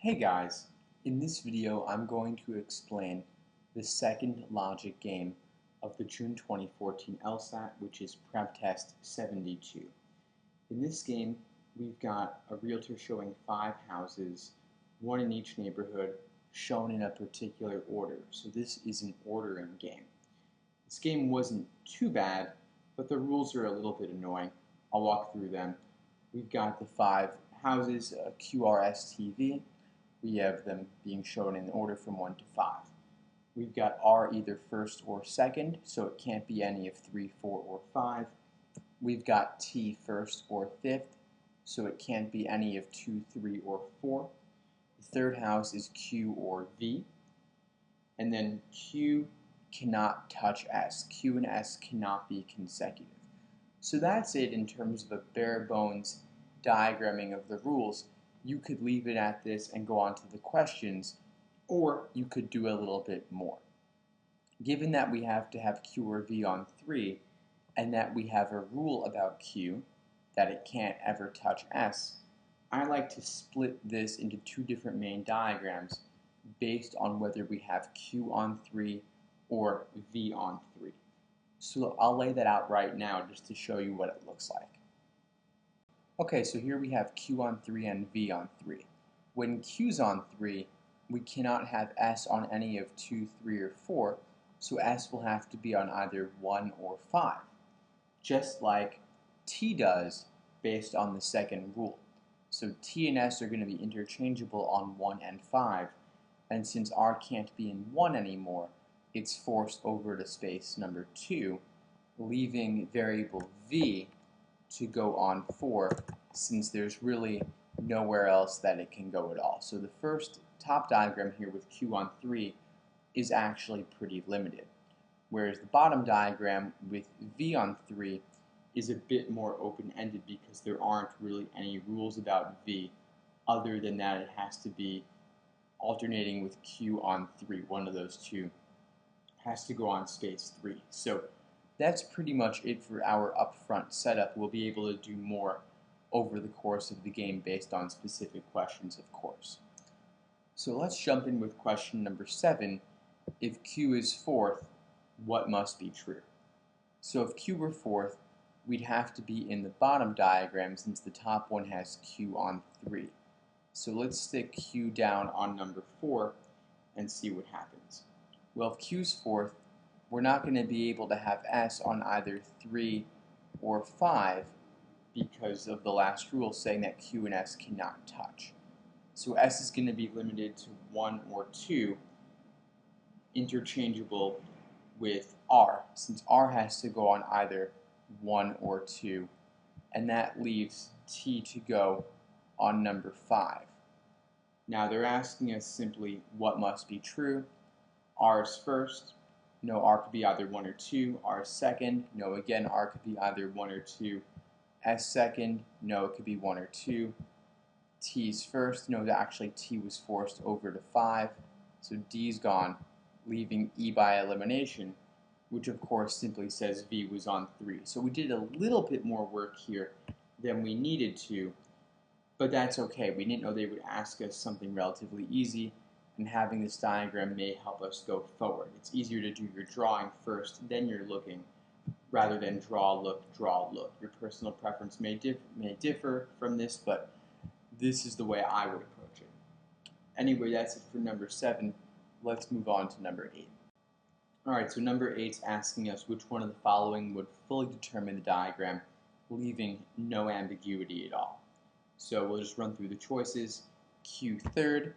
Hey guys, in this video I'm going to explain the second logic game of the June 2014 LSAT, which is PrepTest 72. In this game we've got a realtor showing 5 houses, one in each neighborhood, shown in a particular order. So this is an ordering game. This game wasn't too bad, but the rules are a little bit annoying. I'll walk through them. We've got the 5 houses, QRSTV. We have them being shown in order from 1 to 5. We've got R either first or second, so it can't be any of 3, 4, or 5. We've got T first or fifth, so it can't be any of 2, 3, or 4. The third house is Q or V. And then Q cannot touch S. Q and S cannot be consecutive. So that's it in terms of a bare bones diagramming of the rules. You could leave it at this and go on to the questions, or you could do a little bit more. Given that we have to have Q or V on 3, and that we have a rule about Q, that it can't ever touch S, I like to split this into 2 different main diagrams based on whether we have Q on 3 or V on 3. So I'll lay that out right now just to show you what it looks like. Okay, so here we have Q on 3 and V on 3. When Q's on 3, we cannot have S on any of 2, 3, or 4, so S will have to be on either 1 or 5, just like T does based on the second rule. So T and S are going to be interchangeable on 1 and 5, and since R can't be in 1 anymore, it's forced over to space number 2, leaving variable V to go on 4, since there's really nowhere else that it can go at all. So the first top diagram here with Q on 3 is actually pretty limited, whereas the bottom diagram with V on 3 is a bit more open-ended because there aren't really any rules about V other than that it has to be alternating with Q on 3. One of those two has to go on space 3. So that's pretty much it for our upfront setup. We'll be able to do more over the course of the game based on specific questions, of course. So let's jump in with question number 7. If Q is fourth, what must be true? So if Q were fourth, we'd have to be in the bottom diagram since the top one has Q on 3. So let's stick Q down on number 4 and see what happens. Well, if Q's fourth, we're not going to be able to have S on either 3 or 5 because of the last rule saying that Q and S cannot touch. So S is going to be limited to 1 or 2, interchangeable with R, since R has to go on either 1 or 2, and that leaves T to go on number 5. Now they're asking us simply what must be true. R is first. No, R could be either 1 or 2. R is second. No, again, R could be either 1 or 2. S second. No, it could be 1 or 2. T's first. No, actually T was forced over to 5. So D's gone, leaving E by elimination, which of course simply says V was on 3. So we did a little bit more work here than we needed to, but that's okay. We didn't know they would ask us something relatively easy, and having this diagram may help us go forward. It's easier to do your drawing first, then you're looking, rather than draw, look, draw, look. Your personal preference may differ from this, but this is the way I would approach it. Anyway, that's it for number 7. Let's move on to number 8. Alright, so number 8 is asking us which one of the following would fully determine the diagram, leaving no ambiguity at all. So we'll just run through the choices. Q third.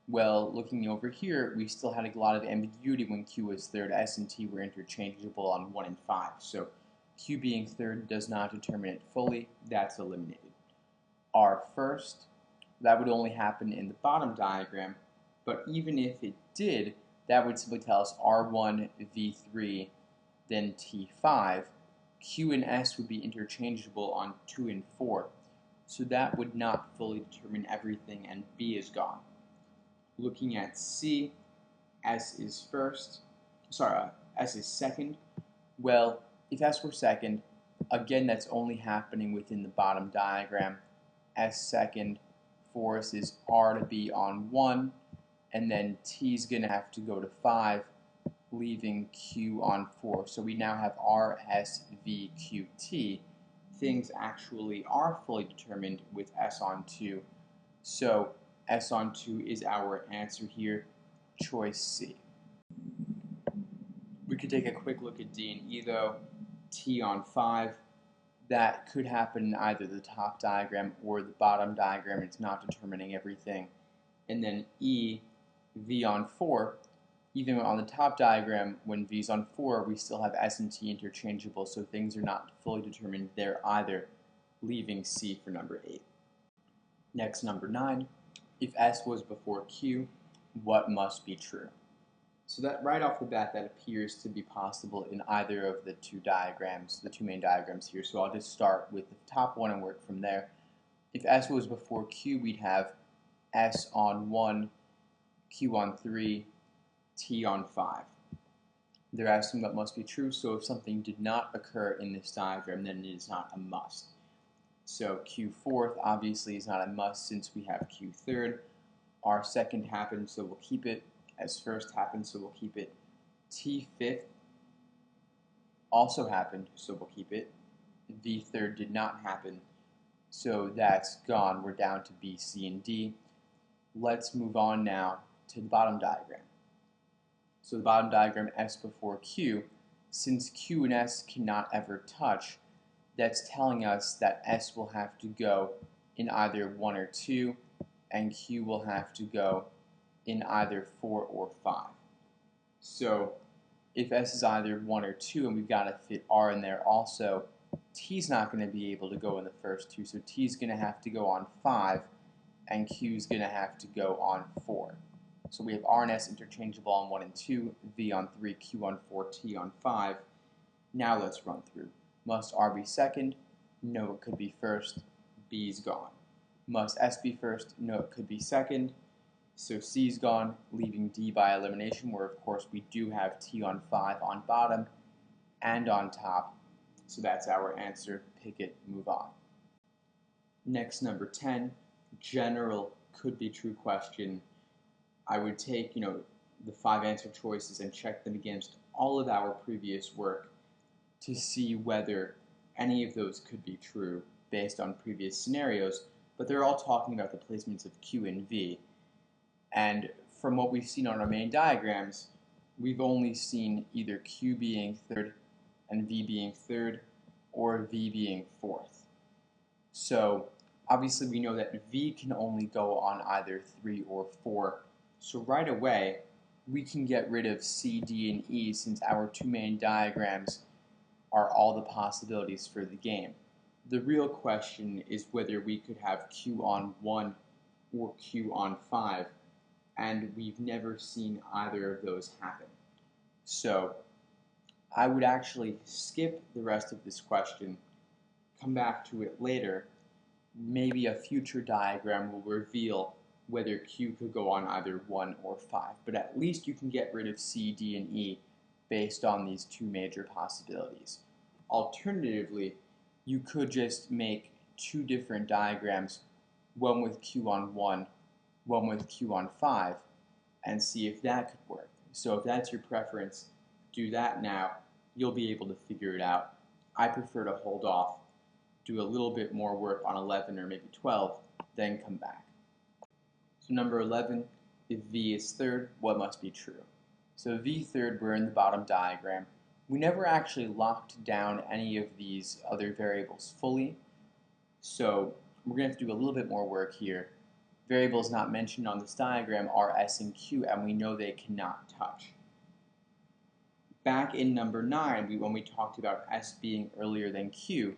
Well, looking over here, we still had a lot of ambiguity when Q was third. S and T were interchangeable on 1 and 5. So Q being third does not determine it fully. That's eliminated. R first. That would only happen in the bottom diagram. But even if it did, that would simply tell us R1, V3, then T5. Q and S would be interchangeable on 2 and 4. So that would not fully determine everything, and B is gone. Looking at C, S is S is second. Well, if S were second, again that's only happening within the bottom diagram. S second, forces R to be on 1, and then T is going to have to go to 5, leaving Q on 4. So we now have R, S, V, Q, T. Things actually are fully determined with S on 2. So S on 2 is our answer here, choice C. We could take a quick look at D and E though. T on 5. That could happen in either the top diagram or the bottom diagram. It's not determining everything. And then E, V on 4. Even on the top diagram, when V is on 4, we still have S and T interchangeable, so things are not fully determined there either, leaving C for number 8. Next, number 9. If S was before Q, what must be true? So that right off the bat, that appears to be possible in either of the two diagrams, the two main diagrams here. So I'll just start with the top one and work from there. If S was before Q, we'd have S on 1, Q on 3, T on 5. They're asking what must be true, so if something did not occur in this diagram, then it is not a must. So Q fourth obviously is not a must since we have Q third. R second happened, so we'll keep it. S first happened, so we'll keep it. T fifth also happened, so we'll keep it. V third did not happen, so that's gone. We're down to B, C, and D. Let's move on now to the bottom diagram. So the bottom diagram, S before Q, since Q and S cannot ever touch, that's telling us that S will have to go in either 1 or 2, and Q will have to go in either 4 or 5. So if S is either 1 or 2, and we've got to fit R in there also, T's not going to be able to go in the first 2, so T's going to have to go on 5, and Q's going to have to go on 4. So we have R and S interchangeable on 1 and 2, V on 3, Q on 4, T on 5. Now let's run through. Must R be second? No, it could be first. B's gone. Must S be first? No, it could be second. So C's gone, leaving D by elimination, where of course we do have T on 5 on bottom and on top. So that's our answer. Pick it, move on. Next, number 10, general could be true question. I would take, the 5 answer choices and check them against all of our previous work to see whether any of those could be true based on previous scenarios, but they're all talking about the placements of Q and V. And from what we've seen on our main diagrams, we've only seen either Q being third and V being third, or V being fourth. So obviously we know that V can only go on either 3 or 4. So right away, we can get rid of C, D, and E since our two main diagrams are all the possibilities for the game. The real question is whether we could have Q on 1 or Q on 5, and we've never seen either of those happen. So I would actually skip the rest of this question, come back to it later. Maybe a future diagram will reveal whether Q could go on either 1 or 5, but at least you can get rid of C, D, and E based on these two major possibilities. Alternatively, you could just make two different diagrams, one with Q on 1, one with Q on 5, and see if that could work. So if that's your preference, do that now. You'll be able to figure it out. I prefer to hold off, do a little bit more work on 11 or maybe 12, then come back. So number 11, if V is third, what must be true? So V third, we're in the bottom diagram. We never actually locked down any of these other variables fully, so we're going to have to do a little bit more work here. Variables not mentioned on this diagram are S and Q, and we know they cannot touch. Back in number 9, when we talked about S being earlier than Q,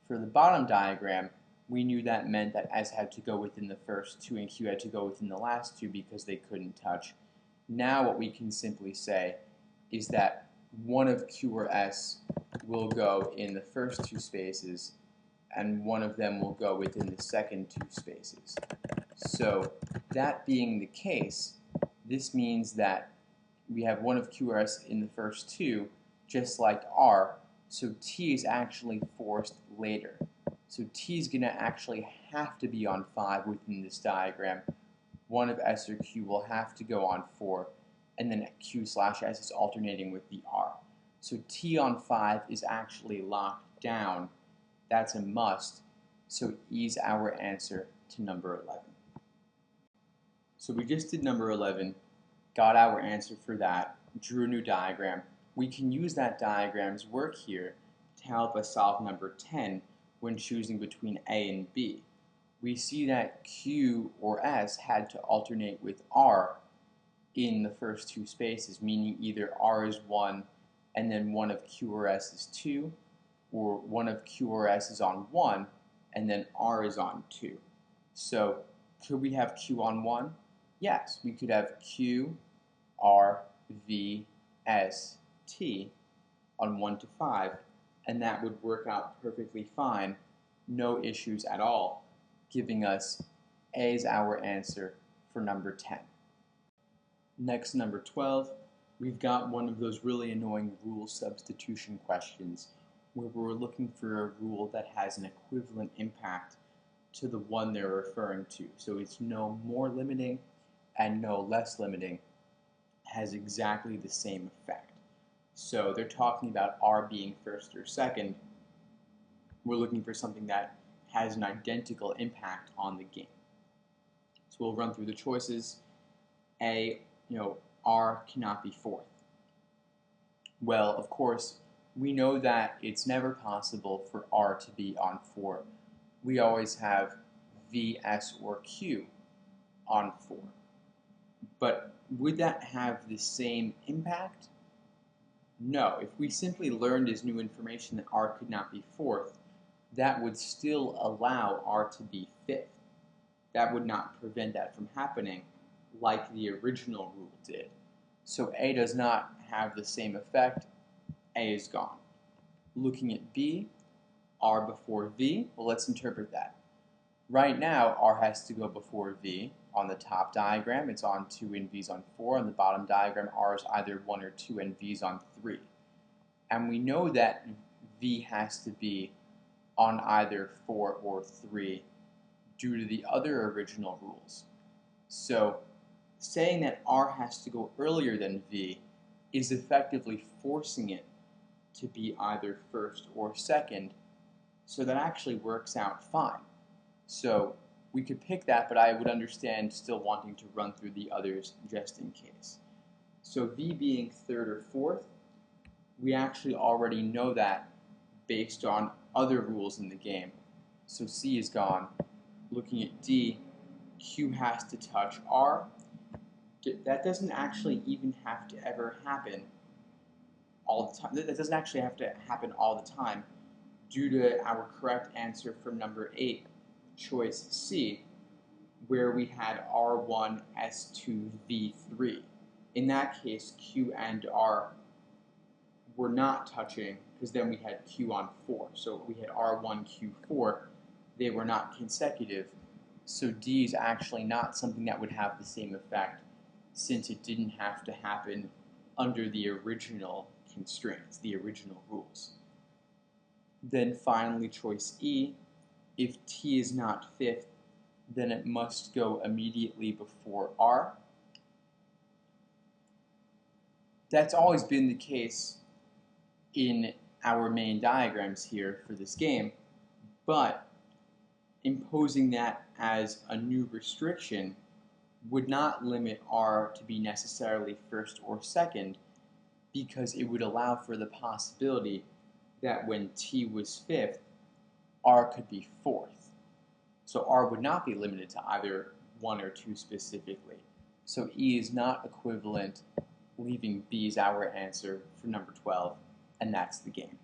for the bottom diagram, we knew that meant that S had to go within the first 2 and Q had to go within the last 2 because they couldn't touch. Now what we can simply say is that one of Q or S will go in the first 2 spaces and one of them will go within the second 2 spaces. So that being the case, this means that we have one of Q or S in the first 2, just like R, so T is actually forced later. So T is going to actually have to be on 5 within this diagram. One of S or Q will have to go on 4, and then Q slash S is alternating with the R. So T on 5 is actually locked down. That's a must. So E is our answer to number 11. So we just did number 11, got our answer for that, drew a new diagram. We can use that diagram's work here to help us solve number 10 when choosing between A and B. We see that Q or S had to alternate with R in the first two spaces, meaning either R is 1 and then one of Q or S is 2, or one of Q or S is on 1 and then R is on 2. So could we have Q on 1? Yes, we could have Q, R, V, S, T on 1 to 5, and that would work out perfectly fine, no issues at all, giving us A is our answer for number 10. Next, number 12, we've got one of those really annoying rule substitution questions where we're looking for a rule that has an equivalent impact to the one they're referring to. So it's no more limiting and no less limiting, has exactly the same effect. So they're talking about R being first or second. We're looking for something that has an identical impact on the game. So we'll run through the choices. A, R cannot be fourth. Well, of course, we know that it's never possible for R to be on 4. We always have V, S, or Q on 4. But would that have the same impact? No. If we simply learned as new information that R could not be fourth, that would still allow R to be fifth. That would not prevent that from happening like the original rule did. So A does not have the same effect. A is gone. Looking at B, R before V, well, let's interpret that. Right now, R has to go before V. On the top diagram, it's on 2 and V's on 4. On the bottom diagram, R is either 1 or 2 and V's on 3. And we know that V has to be on either 4 or 3 due to the other original rules. So saying that R has to go earlier than V is effectively forcing it to be either first or second, so that actually works out fine. So we could pick that, but I would understand still wanting to run through the others just in case. So V being third or fourth, we actually already know that based on other rules in the game. So C is gone. Looking at D, Q has to touch R. That doesn't actually even have to ever happen all the time. That doesn't actually have to happen all the time due to our correct answer from number 8, choice C, where we had R1, S2, V3. In that case, Q and R were not touching because then we had Q on 4. So we had R1, Q4. They were not consecutive. So D is actually not something that would have the same effect since it didn't have to happen under the original constraints, the original rules. Then finally, choice E, if T is not fifth, then it must go immediately before R. That's always been the case in our main diagrams here for this game, but imposing that as a new restriction would not limit R to be necessarily first or second, because it would allow for the possibility that when T was fifth, R could be fourth. So R would not be limited to either 1 or 2 specifically. So E is not equivalent, leaving B as our answer for number 12, and that's the game.